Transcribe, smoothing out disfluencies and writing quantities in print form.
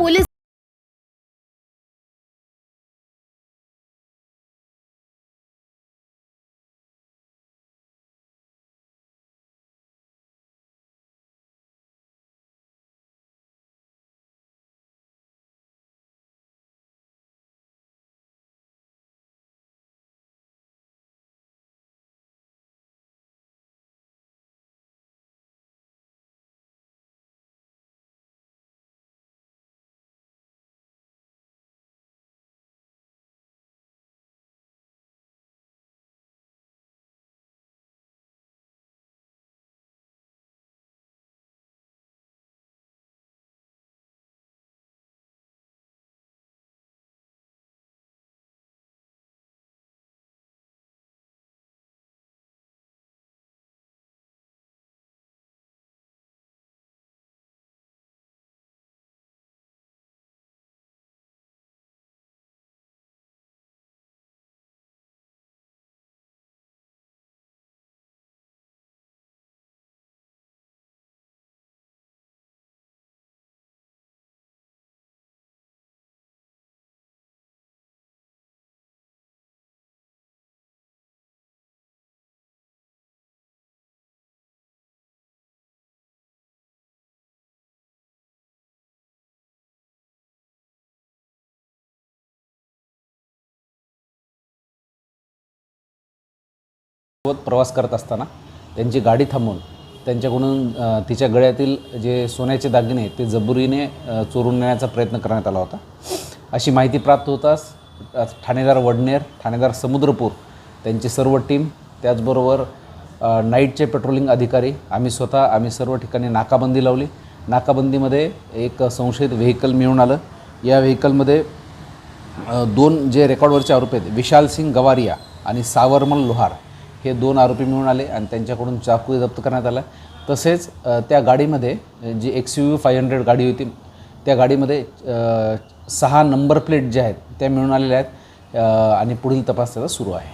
Police सोबत प्रवास करत असताना त्यांची गाडी थांबवून त्यांच्याकडून तिच्या गळ्यातील जे सोन्याचे दागिने आहेत ते जबरीने चोरून नेण्याचा प्रयत्न करण्यात आला होता। अशी माहिती प्राप्त होताच ठाणेदार वडनेर, ठाणेदार समुद्रपूर त्यांची सर्व टीम, त्याचबरोबर नाईटचे पेट्रोलिंग अधिकारी, आम्ही सर्व ठिकाणी नाकाबंदी लावली। नाकाबंदीमध्ये एक संशयित व्हेकल मिळून आलं। या व्हेकलमध्ये दोन जे रेकॉर्डवरचे आरोपी आहेत, विशाल सिंग गवारिया आणि सावरमल लोहार, हे दोन आरोपी मिळून आले आणि त्यांच्याकडून चाकू जप्त करण्यात आला। तसेच त्या गाडीमध्ये जी XUV 500 गाडी होती, त्या गाडीमध्ये 6 नंबर प्लेट ज्या आहेत त्या मिळून आलेल्या आहेत आणि पुढील तपास त्याचा सुरू आहे।